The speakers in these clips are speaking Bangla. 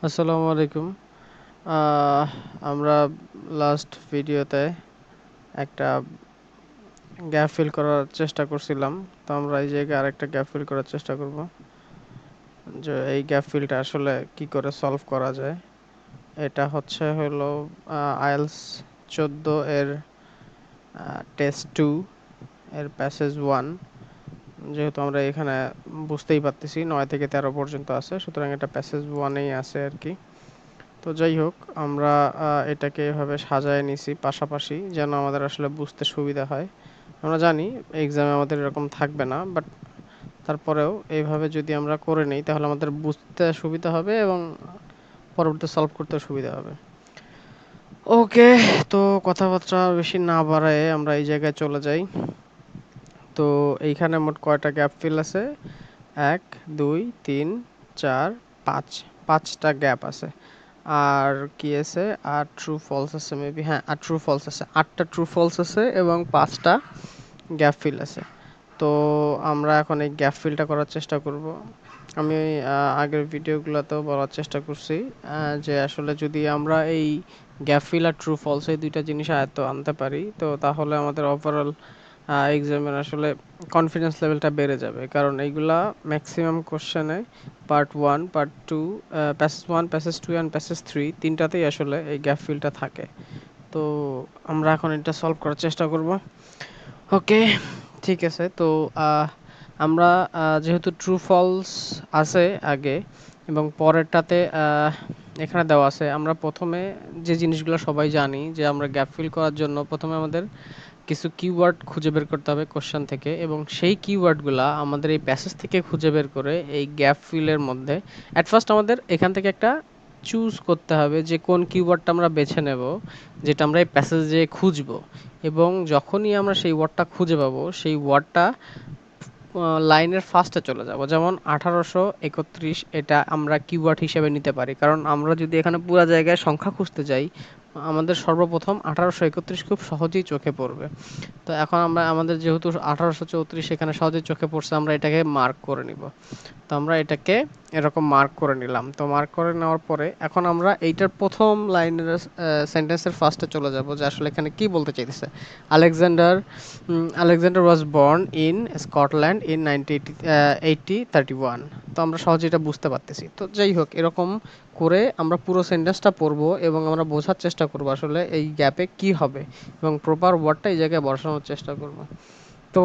আসসালামু আলাইকুম। আহ, আমরা লাস্ট ভিডিওতে একটা গ্যাপ ফিল করার চেষ্টা করছিলাম। তো আমরা এই জায়গায় আরেকটা গ্যাপ ফিল করার চেষ্টা করব, যে এই গ্যাপ ফিলটা আসলে কি করে সলভ করা যায়। এটা হলো আইএলস 14 এর টেস্ট 2 এর প্যাসেজ 1। যেহেতু আমরা এখানে বুঝতেই পারতেছি 9 থেকে 13 পর্যন্ত আছে, সুতরাং এটা প্যাসেজ 1এই আছে আর কি। তো যাই হোক, আমরা এটাকে এভাবে সাজায় নিছি পাশাপাশি, যেন আমাদের আসলে বুঝতে সুবিধা হয়। আমরা জানি এক্সামে আমাদের এরকম থাকবে না, বাট তারপরেও এইভাবে যদি আমরা করে নিই তাহলে আমাদের বুঝতে সুবিধা হবে এবং পরবর্তী সলভ করতে সুবিধা হবে। ওকে, তো কথাবার্তা বেশি না বাড়ায় আমরা এই জায়গায় চলে যাই। তো এইখানে মোট কয়টা গ্যাপ ফিল আছে? 1, 2, 3, 4, 5, 5টা গ্যাপ আছে। আর কি আছে? আর ট্রু ফলস আছে মেবি, হ্যাঁ, আর ট্রু ফলস আছে, 8টা ট্রু ফলস আছে এবং 5টা গ্যাপ ফিল আছে। তো আমরা এখন এই গ্যাপ ফিলটা করার চেষ্টা করব। আমি আগের ভিডিওগুলোতেও বলার চেষ্টা করছি যে আসলে যদি আমরা এই গ্যাপ ফিল আর ট্রু ফলস এই দুইটা জিনিস আয়ত্ত আনতে পারি, তো তাহলে আমাদের ওভারঅল এক্সামের আসলে কনফিডেন্স লেভেলটা বেড়ে যাবে। কারণ এইগুলা ম্যাক্সিমাম কোশ্চেনে part 1, part 2, passage 1, passage 2 and passage 3 তিনটাতেই আসলে এই গ্যাপ ফিলটা থাকে। তো আমরা এখন এটা সলভ করার চেষ্টা করব। ওকে, ঠিক আছে। তো আমরা যেহেতু ট্রু ফলস আছে আগে এবং পরেরটাতে এখানে দেওয়া আছে, আমরা প্রথমে যে জিনিসগুলো সবাই জানি যে আমরা গ্যাপ ফিল করার জন্য প্রথমে আমাদের কিছু কিওয়ার্ড খুঁজে বের করতে হবে কোশ্চেন থেকে, এবং সেই কিওয়ার্ডগুলা আমাদের এই প্যাসেজ থেকে খুঁজে বের করে এই গ্যাপ ফিলের মধ্যে অ্যাট ফার্স্ট আমাদের এখান থেকে একটা চুজ করতে হবে যে কোন কিওয়ার্ডটা আমরা বেছে নেব, যেটা আমরা এই প্যাসেজে খুঁজবো। এবং যখনই আমরা সেই ওয়ার্ডটা খুঁজে পাবো, সেই ওয়ার্ডটা লাইনের ফার্স্টে চলে যাব। যেমন 1831 এটা আমরা কিওয়ার্ড হিসেবে নিতে পারি, কারণ আমরা যদি এখানে পুরো জায়গায় সংখ্যা খুঁজতে যাই, আমাদের সর্বপ্রথম 1831 খুব সহজেই চোখে পড়বে। তো এখন আমরা আমাদের যেহেতু 1834 এখানে সহজেই চোখে পড়ছে, আমরা এটাকে মার্ক করে নিব। তো আমরা এটাকে এরকম মার্ক করে নিলাম। তো মার্ক করে নেওয়ার পরে এখন আমরা এইটার প্রথম লাইনের সেন্টেন্সের ফার্স্টে চলে যাব, যে আসলে এখানে কি বলতে চাইতেছে। Alexander Alexander was born in Scotland in 1831। তো আমরা সহজে এটা বুঝতে পারতেছি। তো যাই হোক, এরকম করে আমরা পুরো সেন্টেন্সটা পড়বো এবং আমরা বোঝার চেষ্টা করবো আসলে এই গ্যাপে কি হবে, এবং প্রপার ওয়ার্ডটা এই জায়গায় বসানোর চেষ্টা করব। তো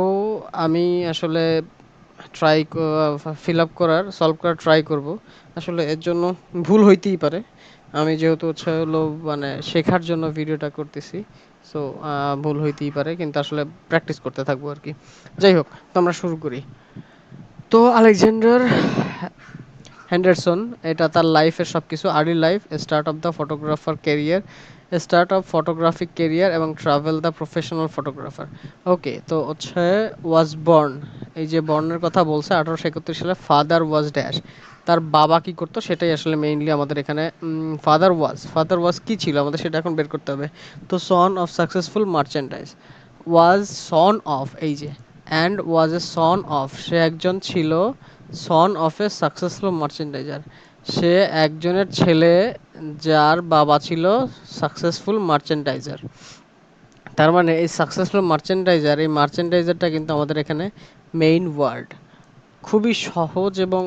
আমি আসলে ট্রাই ফিল আপ করার সলভ করার ট্রাই করব। আসলে এর জন্য ভুল হইতেই পারে। আমি যেহেতু হলো মানে শেখার জন্য ভিডিওটা করতেছি, সো ভুল হইতেই পারে, কিন্তু আসলে প্র্যাকটিস করতে থাকবো আর কি। যাই হোক, তো আমরা শুরু করি। তো আলেকজান্ডার হ্যান্ডারসন, এটা তার লাইফের সব কিছু, early life, start of the photographer career, start of photographic career এবং ট্রাভেল দ্য প্রফেশনাল ফটোগ্রাফার। ওকে, তো হচ্ছে ওয়াজ বর্ন, এই যে বর্নের কথা বলছে 1831 সালে। ফাদার ওয়াজ ড্যাশ, তার বাবা কি করতো সেটাই আসলে মেইনলি আমাদের এখানে। ফাদার ওয়াজ কি ছিল আমাদের সেটা এখন বের করতে হবে। তো son of successful merchandise, was son of, এই যে and was A son of, সে একজন ছিল son of a successful merchandiser, সে একজনের ছেলে যার বাবা ছিল সাকসেসফুল মার্চেন্ডাইজার। তার মানে এই সাকসেসফুল মার্চেন্ডাইজার, এই মার্চেন্ডাইজারটা কিন্তু আমাদের এখানে মেইন ওয়ার্ড। খুবই সহজ, এবং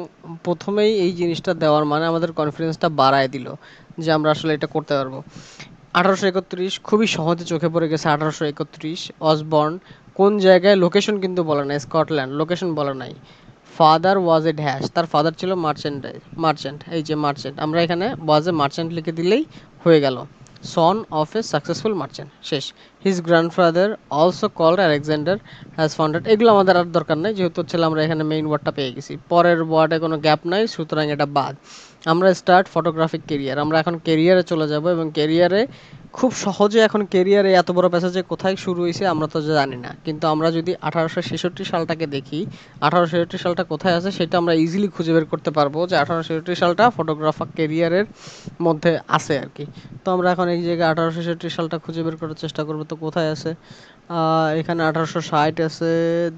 প্রথমেই এই জিনিসটা দেওয়ার মানে আমাদের কনফিডেন্সটা বাড়ায় দিল যে আমরা আসলে এটা করতে পারবো। 1831 খুবই সহজে চোখে পড়ে গেছে। 1831 অসবর্ন, কোন জায়গায় লোকেশন কিন্তু বলা নাই, স্কটল্যান্ড লোকেশন বলা নাই। ফাদার ওয়াজ এ ড্যাশ, তার ফাদার ছিল মার্চেন্ট, এই যে মার্চেন্ট, আমরা এখানে ওয়াজ এ মার্চেন্ট লিখে দিলেই হয়ে গেল। Son of a successful merchant, শেষ। His grandfather also called Alexander has founded, এগুলো আমাদের আর দরকার নেই, যেহেতু হচ্ছে আমরা এখানে মেইন ওয়ার্ডটা পেয়ে গেছি। পরের ওয়ার্ডে কোনো গ্যাপ নাই, সুতরাং এটা বাদ। আমরা স্টার্ট ফটোগ্রাফিক কেরিয়ার, আমরা এখন কেরিয়ারে চলে যাব, এবং কেরিয়ারে খুব সহজে, এখন কেরিয়ারে এত বড় প্যাসেজে কোথায় শুরু হয়েছে আমরা তো জানি না, কিন্তু আমরা যদি 1866 সালটাকে দেখি, 1866 সালটা কোথায় আছে সেটা আমরা ইজিলি খুঁজে বের করতে পারবো, যে 1866 সালটা ফটোগ্রাফার কেরিয়ারের মধ্যে আছে আর কি। তো আমরা এখন এই জায়গায় 1866 সালটা খুঁজে বের করার চেষ্টা করবো। তো কোথায় আছে? এখানে 1860 আছে,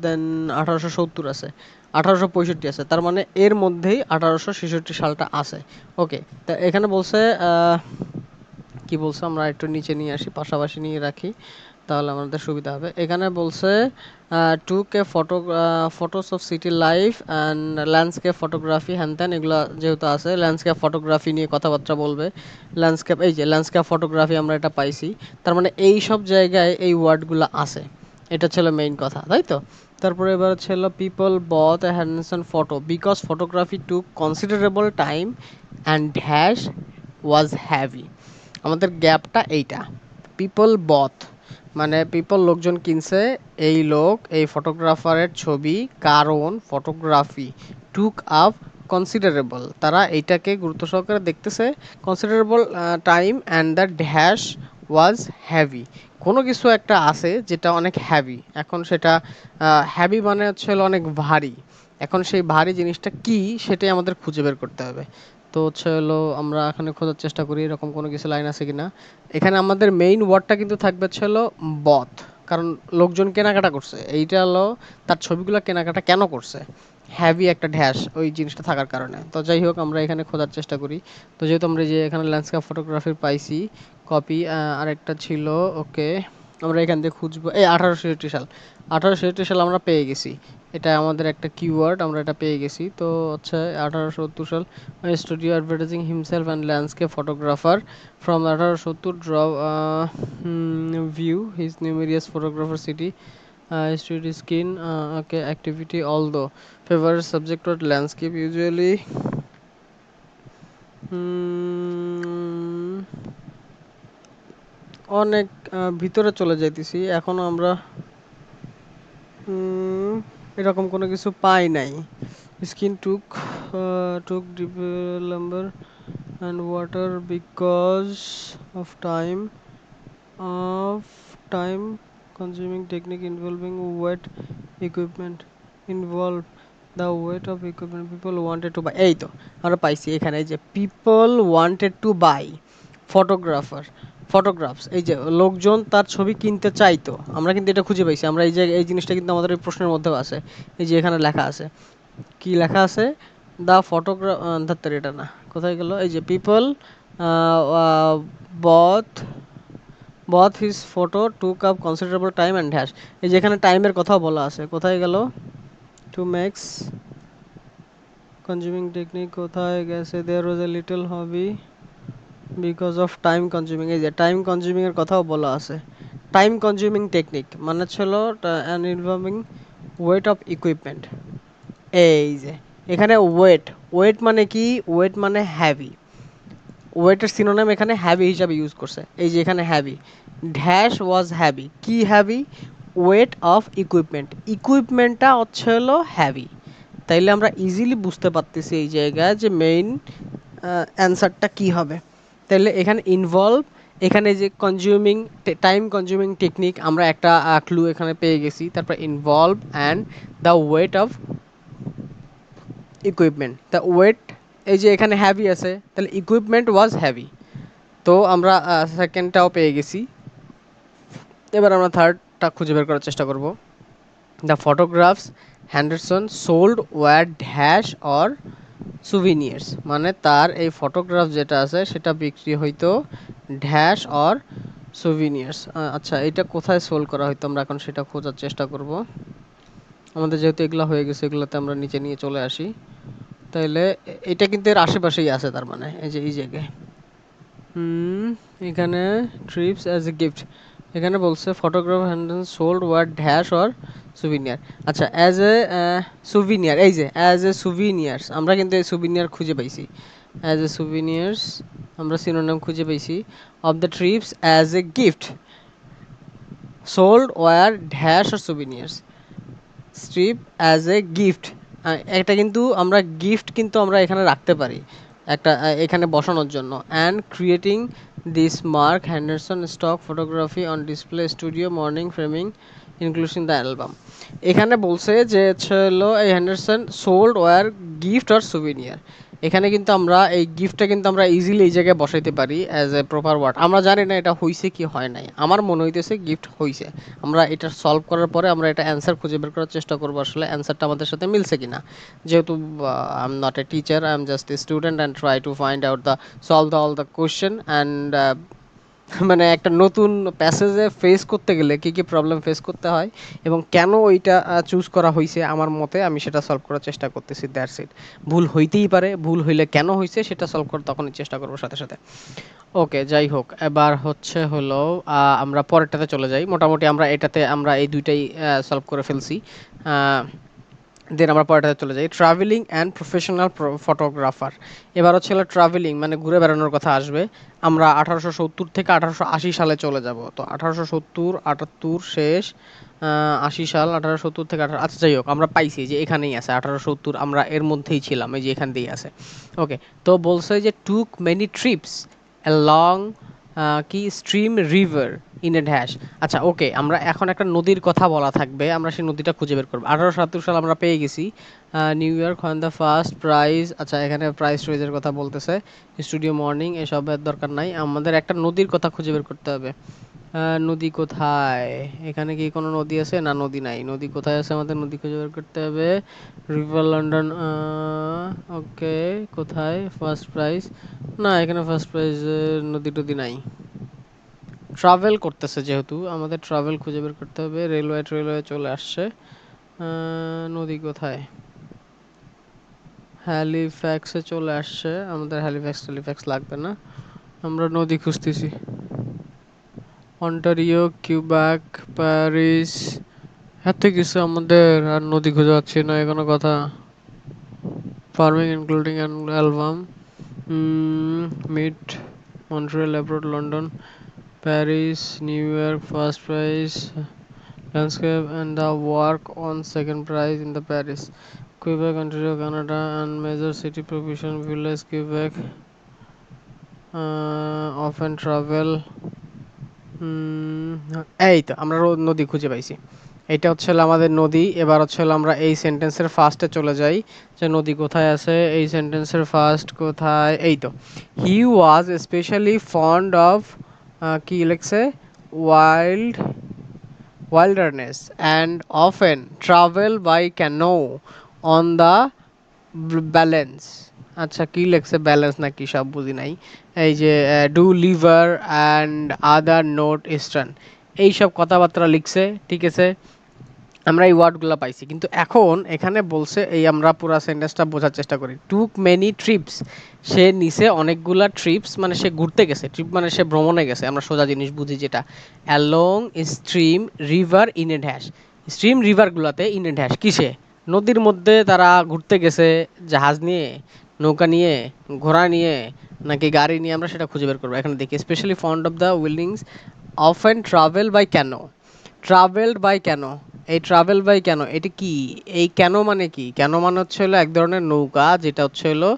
দেন 1870 আছে। 1865 আছে, তার মানে এর মধ্যেই 1866 সালটা আছে। ওকে, তা এখানে বলছে কি বলছে, আমরা একটু নিচে নিয়ে আসি, পাশাপাশি নিয়ে রাখি, তাহলে আমাদের সুবিধা হবে। এখানে বলছে took a photos of city life and landscape photography, হ্যান ত্যান এগুলো যেহেতু আছে, ল্যান্ডস্কেপ ফটোগ্রাফি নিয়ে কথাবার্তা বলবে। ল্যান্ডস্কেপ, এই যে ল্যান্ডস্কেপ ফটোগ্রাফি আমরা এটা পাইছি, তার মানে এই সব জায়গায় এই ওয়ার্ডগুলো আছে, এটা ছিল মেইন কথা, তাই তো। তারপরে এবার ছিল people both a handsome photo because photography took considerable time and dash was heavy. আমাদের গ্যাপটা এইটা, পিপল বথ মানে পিপল লোকজন কিনছে, এই লোক এই ফটোগ্রাফারের ছবি, কারণ ফটোগ্রাফি টুক আপ কনসিডারেবল, তারা এইটাকে গুরুত্ব সহকারে দেখতেছে, considerable time and the dash was heavy, কোনো কিছু একটা আছে যেটা অনেক হ্যাভি, এখন সেটা হ্যাভি মানে হচ্ছে হলো অনেক ভারী, এখন সেই ভারী জিনিসটা কি সেটাই আমাদের খুঁজে বের করতে হবে। তো হচ্ছে হলো আমরা এখানে খোঁজার চেষ্টা করি এরকম কোনো কিছু লাইন আছে কিনা। এখানে আমাদের মেইন ওয়ার্ডটা কিন্তু থাকবে হচ্ছে হলো বথ, কারণ লোকজন কেনাকাটা করছে, এইটা হলো তার ছবিগুলো কেনাকাটা কেন করছে, হ্যাভি একটা ড্যাশ ওই জিনিসটা থাকার কারণে। তো যাই হোক আমরা এখানে খোঁজার চেষ্টা করি। তো যেহেতু আমরা যে এখানে ল্যান্ডস্কেপ ফটোগ্রাফি পাইছি, কপি আরেকটা ছিল, ওকে আমরা এখান থেকে খুঁজবো, এই 1866 সাল, 1866 সাল আমরা পেয়ে গেছি, এটা আমাদের একটা কিওয়ার্ড, আমরা এটা পেয়ে গেছি। তো হচ্ছে 1870 সাল, studio advertising himself and landscape photographer from 1870 drew view his numerous photographer city street skin okay activity although favorite subject was landscape usually অনেক ভিতরে চলে যাইতেছি এখনো আমরা, এরকম কোনো কিছু পাই নাই। Skin took deep lumber and water because of of time consuming technique involving wet equipment involve the weight of equipment people wanted to buy, এই তো আমরা পাইছি এখানে, এই যে people wanted to buy photographer photographs, এই যে লোকজন তার ছবি কিনতে চাইতো, আমরা কিন্তু এটা খুঁজে পাইছি, আমরা এই যে এই জিনিসটা কিন্তু আমাদের এই প্রশ্নের মধ্যেও আছে, এই যে এখানে লেখা আছে, কি লেখা আছে, দ্য ফটোগ্রাফ ধরতে এটা না, কোথায় গেল, এই যে people both both his photo took up considerable time and dash, এই যে এখানে টাইমের কথাও বলা আছে, কোথায় গেল, to makes consuming technique কোথায় গেছে, there was a little hobby because of time consuming, এই যে টাইম কনজিউমিং এর কথাও বলা আছে, টাইম কনজিউমিং টেকনিক মানে ছিল and involving weight of equipment, এই যে এখানে ওয়েট মানে কি, ওয়েট মানে হ্যাভি, ওয়েটের সিনোনিম এখানে হ্যাভি হিসাবে ইউজ করছে, এই যে এখানে হ্যাভি, ড্যাশ ওয়াজ হ্যাভি, কি হ্যাভি, ওয়েট অফ ইকুইপমেন্ট, ইকুইপমেন্টটা হচ্ছে হলো হ্যাভি, তাইলে আমরা ইজিলি বুঝতে পারতেছি এই জায়গায় যে মেইন অ্যান্সারটা কি হবে। তাইলে এখানে ইনভলভ, এখানে যে কনজিউমিং টাইম কনজিউমিং টেকনিক, আমরা একটা ক্লু এখানে পেয়ে গেছি, তারপর involve and the weight of equipment, the weight, এই যে এখানে হ্যাভি আছে, তাহলে ইকুইপমেন্ট ওয়াজ হ্যাভি, তো আমরা সেকেন্ডটাও পেয়ে গেছি। এবার আমরা থার্ডটা খুঁজে বের করার চেষ্টা করব, the photographs Henderson sold war dash or souvenirs, মানে তার এই ফটোগ্রাফ যেটা আছে সেটা বিক্রি হইতো ড্যাশ অর সুভিনিয়ার্স। আচ্ছা এটা কোথায় সোল্ড করা হইতো, আমরা এখন সেটা খোঁজার চেষ্টা করব, আমাদের যেহেতু এগুলো হয়ে গেছে এগুলোতে আমরা নিচে নিয়ে চলে আসি, তাইলে এটা কিন্তু এর আশেপাশেই আছে, তার মানে এই যে এই জায়গায়, এখানে ট্রিপস অ্যাজ এ গিফট, এখানে বলছে photograph handle sold war dash or souvenir, আচ্ছা অ্যাজ এ সুভিনিয়ার, এই যে অ্যাজ এ সুভিনিয়ার্স, আমরা কিন্তু এই সুভিনিয়ার খুঁজে পাইছি, অ্যাজ এ সুভিনিয়ার্স আমরা সিনোনিম খুঁজে পাইছি, of the trips as a gift sold war dash or souvenirs, strip as a gift, এটা কিন্তু আমরা গিফট কিন্তু আমরা এখানে রাখতে পারি একটা এখানে বসানোর জন্য, and creating this mark Henderson stock photography on display studio morning framing inclusion the album, এখানে বলছে যে হলো এই Henderson sold war gift or souvenir, এখানে কিন্তু আমরা এই গিফটটা কিন্তু আমরা ইজিলি এই জায়গায় বসাইতে পারি অ্যাজ এ প্রপার ওয়ার্ড। আমরা জানি না এটা হইছে কি হয় নাই, আমার মনে হইতেছে গিফট হইছে। আমরা এটা সলভ করার পরে আমরা এটা অ্যান্সার খুঁজে বের করার চেষ্টা করবো আসলে অ্যান্সারটা আমাদের সাথে মিলছে কিনা। যেহেতু I am not a teacher, I am just a student and try to find out the solve the all the question and মানে একটা নতুন প্যাসেজে ফেস করতে গেলে কী কী প্রবলেম ফেস করতে হয় এবং কেন ওইটা চুজ করা হয়েছে আমার মতে, আমি সেটা সলভ করার চেষ্টা করতেছি, দ্যাটস ইট। ভুল হইতেই পারে, ভুল হইলে কেন হয়েছে সেটা সলভ করার তখনই চেষ্টা করবো সাথে সাথে। ওকে, যাই হোক, এবার হলো আমরা পরেরটাতে চলে যাই। মোটামুটি আমরা এটাতে আমরা এই দুইটাই সলভ করে ফেলছি। দেন আমরা পরেরটাতে চলে যাই, ট্রাভেলিং অ্যান্ড প্রফেশনাল ফটোগ্রাফার। এবার হচ্ছে ট্রাভেলিং মানে ঘুরে বেড়ানোর কথা আসবে। আমরা 1870 থেকে 1880 সালে চলে যাব। তো 1870 78 শেষ, 80 সাল, 1870 থেকে 18, আচ্ছা যাই হোক, আমরা পাইছি যে এখানেই আছে 1870, আমরা এর মধ্যেই ছিলাম, এই যে এখান দিয়েই আছে। ওকে, তো বলছে যে টুক মেনি ট্রিপস অ্যালং কি stream river in a dash. আচ্ছা ওকে, আমরা এখন একটা নদীর কথা বলা থাকবে, আমরা সেই নদীটা খুঁজে বের করবো। 1870 সাল আমরা পেয়ে গেছি। New York on the first prize, আচ্ছা এখানে প্রাইস ট্রেজের কথা বলতেছে, স্টুডিও মর্নিং এসবের দরকার নাই, আমাদের একটা নদীর কথা খুঁজে বের করতে হবে। নদী কোথায়, এখানে কি কোনো নদী আছে? না, নদী নাই। নদী কোথায় আছে? আমাদের নদী খুঁজে বের করতে হবে। রিভার লন্ডন, ওকে, কোথায় ফার্স্ট প্রাইজ? না, এখানে ফার্স্ট প্রাইজ নদী টদী নাই। ট্রাভেল করতেছে যেহেতু, আমাদের ট্রাভেল খুঁজে বের করতে হবে। রেলওয়ে চলে আসছে। নদী কোথায়? হ্যালিফ্যাক্সে চলে আসছে, আমাদের হ্যালিফ্যাক্স লাগবে না, আমরা নদী খুঁজতেছি। অন্টারিও, কিউবেক, প্যারিস, এত কিছু আমাদের, আর নদী খুঁজে পাচ্ছি না, এখনো কথা। Farming including an album, mid, Montreal, abroad, London, Paris, new York first prize, landscape and the work on second prize in the Paris, Quebec, Ontario, Canada, and major city provision village Quebec, often travel, এই তো আমরা নদী খুঁজে পাইছি। এটা হচ্ছে আমাদের নদী। এবার হচ্ছে আমরা এই সেন্টেন্সের ফার্স্টে চলে যাই, যে নদী কোথায় আছে, এই সেন্টেন্সের ফার্স্ট কোথায়, এই তো। হি ওয়াজ স্পেশালি ফন্ড অফ, কি লিখছে, wild wilderness and often travel by canoe on the balance, আচ্ছা কি লেখছে, ব্যালেন্স না কি সব বুঝি নাই। এই যে do liver and other note eastern, এইসব কথাবার্তা লিখছে, ঠিক আছে। আমরা এই ওয়ার্ডগুলো পাইছি, কিন্তু এখন এখানে বলছে, এই আমরা পুরো সেন্টেন্সটা বোঝার চেষ্টা করি। টুক মেনি ট্রিপস, সে নিছে অনেকগুলা ট্রিপস, মানে সে ঘুরতে গেছে, ট্রিপ মানে সে ভ্রমণে গেছে, আমরা সোজা জিনিস বুঝি যেটা। Along stream river in a dash, stream রিভারগুলোতে ইন এ ড্যাশ কিসে, নদীর মধ্যে তারা ঘুরতে গেছে, জাহাজ নিয়ে, নৌকা নিয়ে, ঘোড়া নিয়ে, নাকি গাড়ি নিয়ে, আমরা সেটা খুঁজে বের করবো। এখানে দেখি specially fond of the willings, often travel by canoe, travelled by canoe, এই ট্রাভেল বাই কেন এটি কি, এই কেন মানে কি, কেন মানে হচ্ছে হলো এক ধরনের নৌকা, যেটা হচ্ছে হলো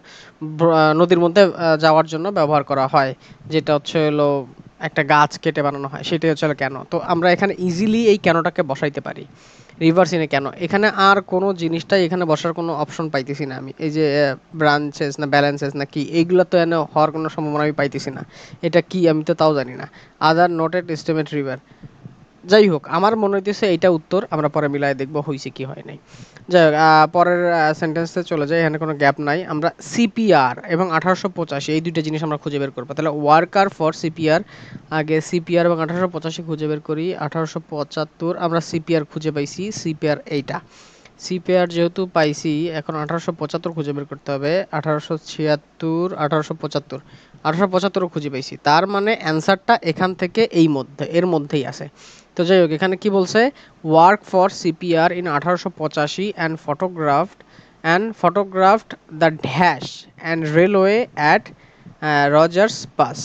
নদীর মধ্যে যাওয়ার জন্য ব্যবহার করা হয়, যেটা হচ্ছে হলো একটা গাছ কেটে বানানো হয়, সেটাই হচ্ছে হলো কেন। তো আমরা এখানে ইজিলি এই কেনটাকে বসাইতে পারি, রিভার্স ইনে কেন। এখানে আর কোনো জিনিসটাই এখানে বসার কোনো অপশন পাইতেছি না আমি, এই যে ব্রাঞ্চেস না ব্যালেন্সেস না কি, এইগুলো তো এনে হওয়ার কোনো সম্ভাবনা আমি পাইতেছি না। এটা কি আমি তো তাও জানি না। আদার নোটেড এস্টিমেট রিভার, যাই হোক আমার মনে হইতেছে এইটা উত্তর, আমরা পরে মিলাই দেখবো হয়েছে কি হয় নাই। যাই হোক, পরের সেন্টেন্সে চলে যায়, এখানে কোনো গ্যাপ নাই। আমরা সিপিআর এবং 1885 এই দুইটা জিনিস আমরা খুঁজে বের করবো। তাহলে ওয়ার্কার ফর সিপিআর, আগে সিপিআর এবং 1885 খুঁজে বের করি। 1875 আমরা সিপিআর খুঁজে পাইছি, সিপিআর এইটা। সিপিআর যেহেতু পাইছি, এখন 1875 খুঁজে বের করতে হবে। 1876, 1875, 1875 খুঁজে পাইছি, তার মানে অ্যান্সারটা এখান থেকে এই মধ্যে, এর মধ্যেই আছে। তো যাই হোক, এখানে কি বলছে, work for CPR in 1885 and photographed the dash and railway at Rogers Pass,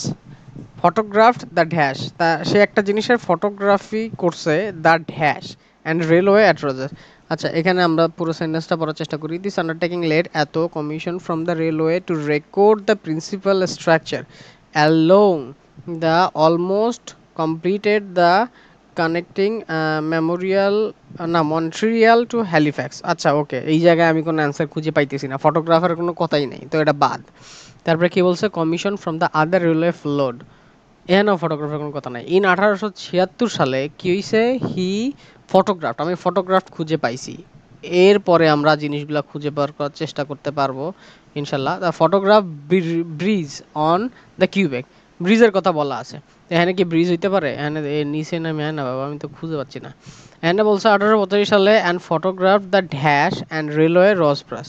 photographed the dash, তা সে একটা জিনিসের ফটোগ্রাফি করছে, the dash and railway at Rogers. আচ্ছা এখানে আমরা পুরো সেন্টেন্সটা পড়ার চেষ্টা করি। This undertaking led to commission from the railway to record the principal structure along the almost completed the connecting memorial না মন্ট্রিয়াল টু হ্যালিফ্যাক্স। আচ্ছা ওকে, এই জায়গায় আমি কোনো অ্যান্সার খুঁজে পাইতেছি না, ফটোগ্রাফারের কোনো কথাই নেই, তো এটা বাদ। তারপরে কি বলছে, commission from the other relief load, এখানেও ফটোগ্রাফের কোনো কথা নাই। ইন 1876 সালে কি হয়েছে, হি ফটোগ্রাফ, আমি ফটোগ্রাফ খুঁজে পাইছি, এরপরে আমরা জিনিসগুলো খুঁজে বার করার চেষ্টা করতে পারবো ইনশাল্লাহ। The photograph bridge on the Quebec, ব্রিজের কথা বলা আছে, এখানে কি ব্রিজ হইতে পারে, এখানে নিচে নামে না বাবা, আমি তো খুঁজে পাচ্ছি না। এখানে বলছে 1885 সালে and photograph the dash and railway রসব্রাস,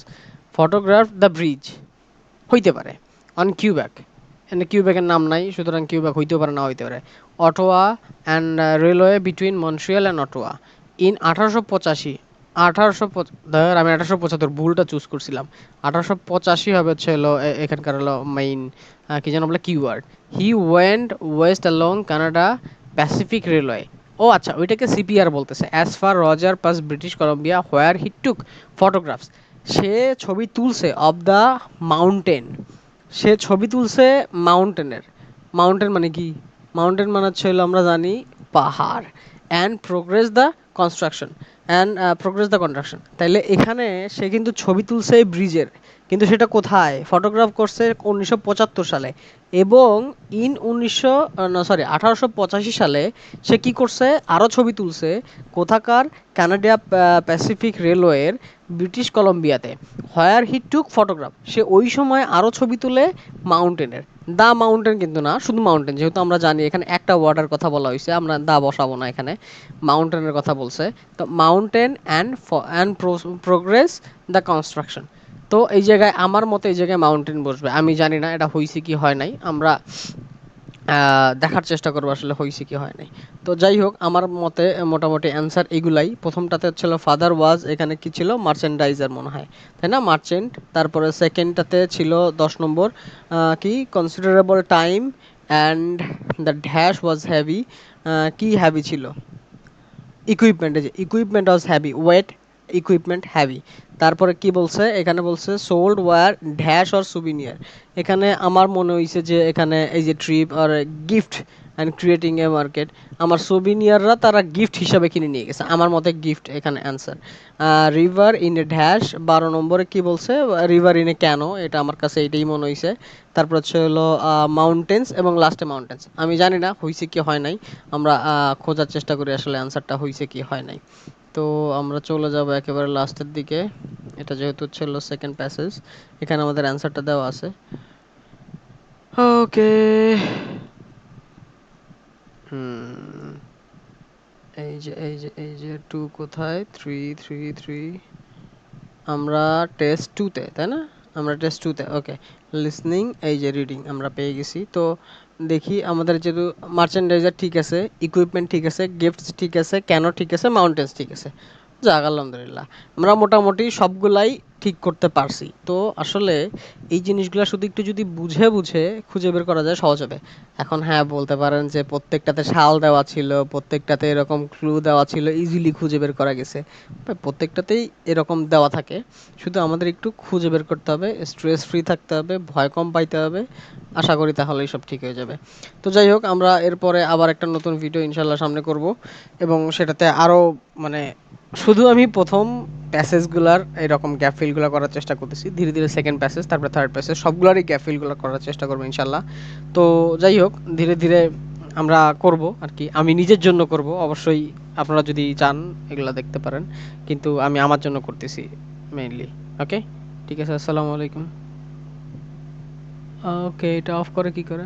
ফটোগ্রাফ দ্য ব্রিজ হইতে পারে অন কিউবেক, এখানে কিউবেকের নাম নাই, সুতরাং কিউবেক হইতেও পারে না হইতে পারে। Ottawa and railway between Montreal and Ottawa in 1885, ধর আমি 1875 ভুলটা চুজ করছিলাম, 1885 হবে হচ্ছে হলো এখানকার হলো মেইন কি যেন বলে keyword. He went west along Canada Pacific railway, ও আচ্ছা ওইটাকে সিপিআর বলতেছে, as far Roger Pass British Columbia where he took photographs, সে ছবি তুলছে অফ দ্য মাউন্টেন, সে ছবি তুলছে মাউন্টেনের, মাউন্টেন মানে কি, মাউন্টেন মানে হচ্ছে হলো আমরা জানি পাহাড়, and progress the construction, and progress the construction, তাইলে এখানে সে কিন্তু ছবি তুলছে এই ব্রিজের, কিন্তু সেটা কোথায় ফটোগ্রাফ করছে 1975 সালে, এবং ইন 1885 সালে সে কি করছে আরও ছবি তুলছে কোথাকার, কানাডিয়া প্যাসিফিক রেলওয়ের British কলম্বিয়াতে, where he took photograph, সে ওই সময় আরও ছবি তুলে মাউন্টেনের, দা মাউন্টেন কিন্তু না, শুধু মাউন্টেন, যেহেতু আমরা জানি এখানে একটা ওয়ার্ডের কথা বলা হয়েছে, আমরা দা বসাবো না এখানে, মাউন্টেনের কথা বলছে, তো mountain and progress the construction, তো এই জায়গায় আমার মতে এই জায়গায় মাউন্টেন বসবে, আমি জানি না এটা হয়েছে কি হয় নাই, আমরা দেখার চেষ্টা করবো আসলে হয়েছে কি হয় নাই। তো যাই হোক আমার মতে মোটামুটি অ্যান্সার এগুলাই, প্রথমটাতে ছিল ফাদার ওয়াজ, এখানে কি ছিল মার্চেন্ডাইজার মনে হয়, তাই না, মার্চেন্ট। তারপরে সেকেন্ডটাতে ছিল 10 নম্বর কি considerable time and the dash was heavy, কি হ্যাভি ছিল, ইকুইপমেন্ট, যে equipment was heavy, weight equipment heavy. তারপরে কি বলছে, এখানে বলছে sold war dash or souvenir, এখানে আমার মনে হয়েছে যে এখানে এই যে ট্রিপ আর gift and creating a market, আমার সুবিনিয়াররা তারা গিফট হিসাবে কিনে নিয়ে গেছে, আমার মতে গিফট এখানে answer. River in a dash 12 নম্বরে কি বলছে, রিভার ইন এ কেন, এটা আমার কাছে এটাই মনে হয়েছে। তারপর হচ্ছে হলো মাউন্টেন্স এবং লাস্টে মাউন্টেন্স, আমি জানি না হয়েছে কি হয় নাই, আমরা খোঁজার চেষ্টা করি আসলে অ্যান্সারটা হয়েছে কি হয় নাই। তো আমরা চলে যাব একেবারে লাস্টের দিকে, এটা যেহেতু ছিল সেকেন্ড প্যাসেজ, এখানে আমাদের অ্যান্সারটা দেওয়া আছে। ওকে, এই যে 2 কোথায়, 3 আমরা টেস্ট 2তে, তাই না, আমরা টেস্ট 2তে, ওকে। লিসনিং, এই যে রিডিং আমরা পেয়ে গেছি। তো দেখি আমাদের যেহেতু মার্চেন্ডাইজার ঠিক আছে, ইকুইপমেন্ট ঠিক আছে, গিফটস ঠিক আছে, কেন ঠিক আছে, মাউন্টেন্স ঠিক আছে, যাক আলহামদুলিল্লাহ আমরা মোটামুটি সবগুলাই ঠিক করতে পারছি। তো আসলে এই জিনিসগুলো শুধু একটু যদি বুঝে বুঝে খুঁজে বের করা যায় সহজ হবে। এখন হ্যাঁ বলতে পারেন যে প্রত্যেকটাতে সাল দেওয়া ছিল, প্রত্যেকটাতে এরকম ক্লু দেওয়া ছিল, ইজিলি খুঁজে বের করা গেছে, প্রত্যেকটাতেই এরকম দেওয়া থাকে, শুধু আমাদের একটু খুঁজে বের করতে হবে, স্ট্রেস ফ্রি থাকতে হবে, ভয় কম পাইতে হবে, আশা করি তাহলেই সব ঠিক হয়ে যাবে। তো যাই হোক আমরা এরপরে আবার একটা নতুন ভিডিও ইনশাল্লাহ সামনে করব, এবং সেটাতে আরও মানে শুধু আমি প্রথম প্যাসেজগুলার এরকম গ্যাপ ফিলগুলো করার চেষ্টা করতেছি, ধীরে ধীরে সেকেন্ড প্যাসেজ, তারপরে থার্ড প্যাসেজ, সবগুলোরই গ্যাপ ফিলগুলো করার চেষ্টা করবো ইনশাল্লাহ। তো যাই হোক ধীরে ধীরে আমরা করব আর কি, আমি নিজের জন্য করব অবশ্যই, আপনারা যদি চান এগুলো দেখতে পারেন, কিন্তু আমি আমার জন্য করতেছি মেইনলি। ওকে, ঠিক আছে, আসসালামু আলাইকুম। ওকে, এটা অফ করে কি করে?